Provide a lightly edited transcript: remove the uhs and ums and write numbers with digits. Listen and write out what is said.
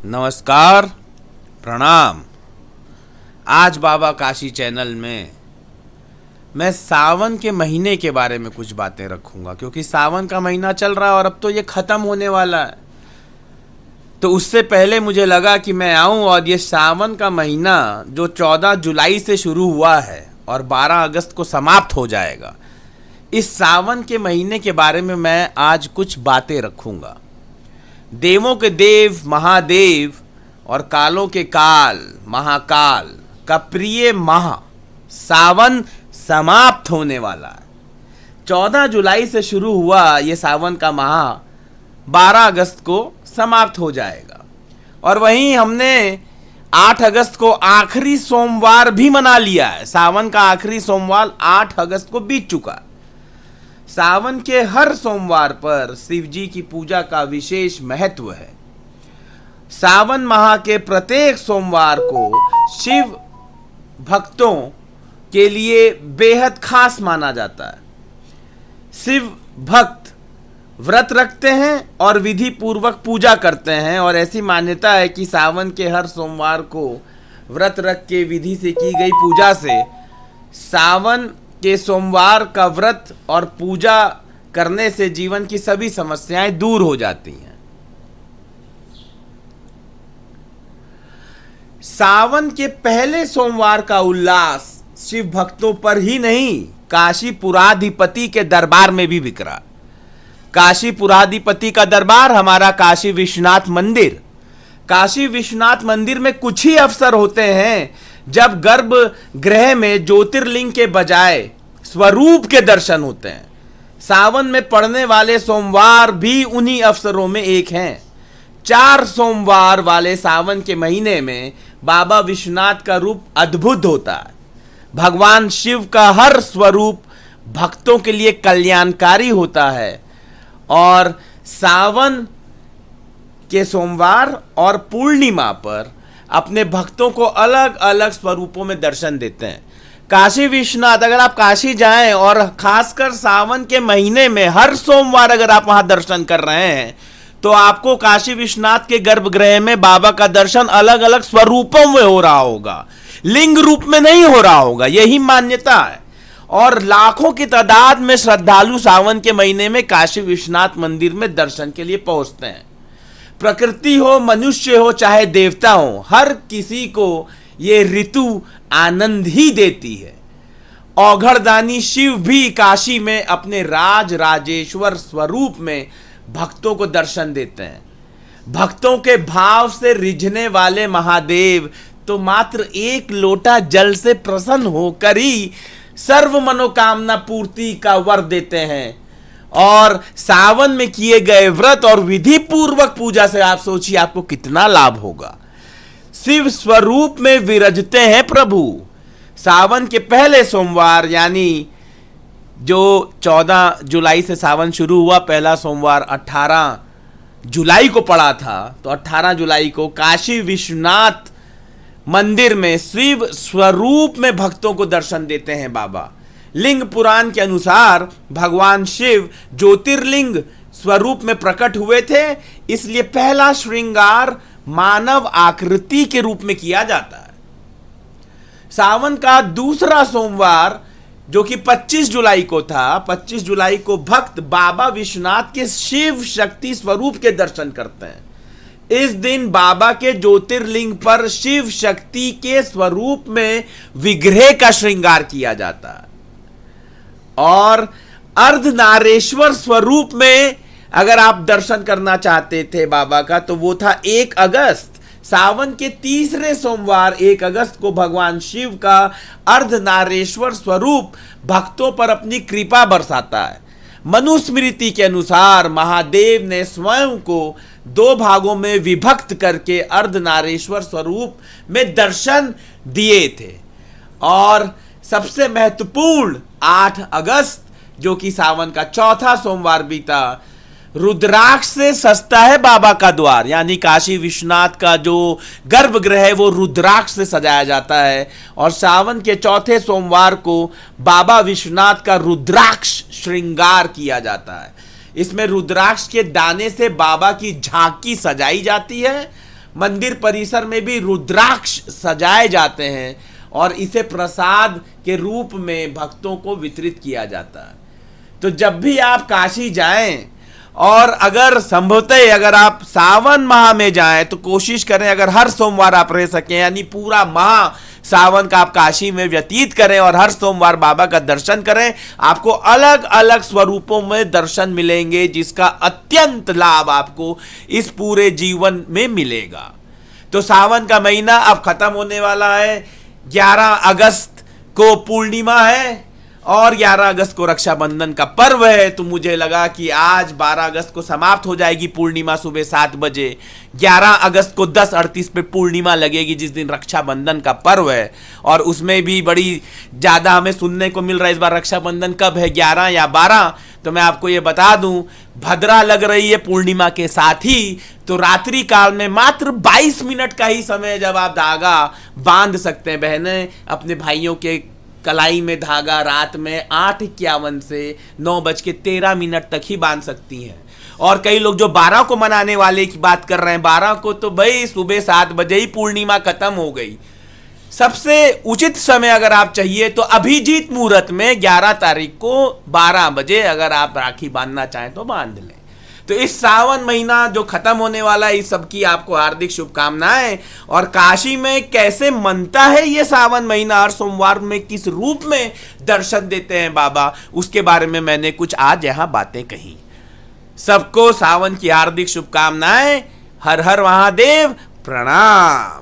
नमस्कार, प्रणाम। आज बाबा काशी चैनल में मैं सावन के महीने के बारे में कुछ बातें रखूंगा, क्योंकि सावन का महीना चल रहा है और अब तो ये ख़त्म होने वाला है। तो उससे पहले मुझे लगा कि मैं आऊं और ये सावन का महीना जो 14 जुलाई से शुरू हुआ है और 12 अगस्त को समाप्त हो जाएगा, इस सावन के महीने के बारे में मैं आज कुछ बातें रखूंगा। देवों के देव महादेव और कालों के काल महाकाल का प्रिय माह सावन समाप्त होने वाला है। 14 जुलाई से शुरू हुआ ये सावन का माह 12 अगस्त को समाप्त हो जाएगा। और वहीं हमने 8 अगस्त को आखिरी सोमवार भी मना लिया है। सावन का आखिरी सोमवार 8 अगस्त को बीत चुका है। सावन के हर सोमवार पर शिव जी की पूजा का विशेष महत्व है। सावन माह के प्रत्येक सोमवार को शिव भक्तों के लिए बेहद खास माना जाता है। शिव भक्त व्रत रखते हैं और विधि पूर्वक पूजा करते हैं, और ऐसी मान्यता है कि सावन के हर सोमवार को व्रत रख के विधि से की गई पूजा से सावन के सोमवार का व्रत और पूजा करने से जीवन की सभी समस्याएं दूर हो जाती हैं। सावन के पहले सोमवार का उल्लास शिव भक्तों पर ही नहीं, काशी पुराधिपति के दरबार में भी बिखरा। काशी पुराधिपति का दरबार हमारा काशी विश्वनाथ मंदिर। काशी विश्वनाथ मंदिर में कुछ ही अवसर होते हैं जब गर्भगृह में ज्योतिर्लिंग के बजाय स्वरूप के दर्शन होते हैं। सावन में पड़ने वाले सोमवार भी उन्हीं अवसरों में एक हैं। 4 सोमवार वाले सावन के महीने में बाबा विश्वनाथ का रूप अद्भुत होता है। भगवान शिव का हर स्वरूप भक्तों के लिए कल्याणकारी होता है, और सावन के सोमवार और पूर्णिमा पर अपने भक्तों को अलग अलग स्वरूपों में दर्शन देते हैं। काशी विश्वनाथ, अगर आप काशी जाएं और खासकर सावन के महीने में हर सोमवार अगर आप वहां दर्शन कर रहे हैं, तो आपको काशी विश्वनाथ के गर्भगृह में बाबा का दर्शन अलग अलग स्वरूपों में हो रहा होगा, लिंग रूप में नहीं हो रहा होगा। यही मान्यता है। और लाखों की तादाद में श्रद्धालु सावन के महीने में काशी विश्वनाथ मंदिर में दर्शन के लिए पहुंचते हैं। प्रकृति हो, मनुष्य हो, चाहे देवता हो, हर किसी को ये ऋतु आनंद ही देती है। औघड़दानी शिव भी काशी में अपने राज राजेश्वर स्वरूप में भक्तों को दर्शन देते हैं। भक्तों के भाव से रिझने वाले महादेव तो मात्र एक लोटा जल से प्रसन्न होकर ही सर्व मनोकामना पूर्ति का वर देते हैं। और सावन में किए गए व्रत और विधि पूर्वक पूजा से आप सोचिए आपको कितना लाभ होगा। शिव स्वरूप में विराजते हैं प्रभु। सावन के पहले सोमवार, यानी जो 14 जुलाई से सावन शुरू हुआ, पहला सोमवार 18 जुलाई को पड़ा था, तो 18 जुलाई को काशी विश्वनाथ मंदिर में शिव स्वरूप में भक्तों को दर्शन देते हैं बाबा। लिंग पुराण के अनुसार भगवान शिव ज्योतिर्लिंग स्वरूप में प्रकट हुए थे, इसलिए पहला श्रृंगार मानव आकृति के रूप में किया जाता है। सावन का दूसरा सोमवार जो कि 25 जुलाई को था, 25 जुलाई को भक्त बाबा विश्वनाथ के शिव शक्ति स्वरूप के दर्शन करते हैं। इस दिन बाबा के ज्योतिर्लिंग पर शिव शक्ति के स्वरूप में विग्रह का श्रृंगार किया जाता है। और अर्धनारेश्वर स्वरूप में अगर आप दर्शन करना चाहते थे बाबा का, तो वो था 1 अगस्त। सावन के तीसरे सोमवार 1 अगस्त को भगवान शिव का अर्धनारेश्वर स्वरूप भक्तों पर अपनी कृपा बरसाता है। मनुस्मृति के अनुसार महादेव ने स्वयं को 2 भागों में विभक्त करके अर्धनारेश्वर स्वरूप में दर्शन दिए थे। और सबसे महत्वपूर्ण 8 अगस्त जो कि सावन का चौथा सोमवार बीता, रुद्राक्ष से सस्ता है बाबा का द्वार, यानी काशी विश्वनाथ का जो गर्भगृह है वो रुद्राक्ष से सजाया जाता है। और सावन के चौथे सोमवार को बाबा विश्वनाथ का रुद्राक्ष श्रृंगार किया जाता है। इसमें रुद्राक्ष के दाने से बाबा की झांकी सजाई जाती है। मंदिर परिसर में भी रुद्राक्ष सजाए जाते हैं और इसे प्रसाद के रूप में भक्तों को वितरित किया जाता है। तो जब भी आप काशी जाएं, और अगर संभवतः अगर आप सावन माह में जाएं तो कोशिश करें अगर हर सोमवार आप रह सकें, यानी पूरा माह सावन का आप काशी में व्यतीत करें और हर सोमवार बाबा का दर्शन करें। आपको अलग अलग स्वरूपों में दर्शन मिलेंगे, जिसका अत्यंत लाभ आपको इस पूरे जीवन में मिलेगा। तो सावन का महीना अब खत्म होने वाला है। 11 अगस्त को पूर्णिमा है और 11 अगस्त को रक्षाबंधन का पर्व है। तो मुझे लगा कि आज 12 अगस्त को समाप्त हो जाएगी पूर्णिमा सुबह 7 बजे। 11 अगस्त को 10:38 पे पूर्णिमा लगेगी, जिस दिन रक्षाबंधन का पर्व है। और उसमें भी बड़ी ज़्यादा हमें सुनने को मिल रहा है इस बार रक्षाबंधन कब है, 11 या 12। तो मैं आपको ये बता दूं, भद्रा लग रही है पूर्णिमा के साथ ही। तो रात्रि काल में मात्र 22 मिनट का ही समय जब आप धागा बांध सकते हैं। बहनें अपने भाइयों के कलाई में धागा रात में 8:51 से 9:13 तक ही बांध सकती हैं। और कई लोग जो 12 को मनाने वाले की बात कर रहे हैं, 12 को तो भाई सुबह 7 बजे ही पूर्णिमा खत्म हो गई। सबसे उचित समय अगर आप चाहिए तो अभिजीत मुहूर्त में 11 तारीख को 12 बजे अगर आप राखी बांधना चाहें तो बांध लें। तो इस सावन महीना जो खत्म होने वाला है, इस सबकी आपको हार्दिक शुभकामनाएं। और काशी में कैसे मनता है ये सावन महीना, हर सोमवार में किस रूप में दर्शन देते हैं बाबा, उसके बारे में मैंने कुछ आज यहां बातें कही। सबको सावन की हार्दिक शुभकामनाएं। हर हर महादेव, प्रणाम।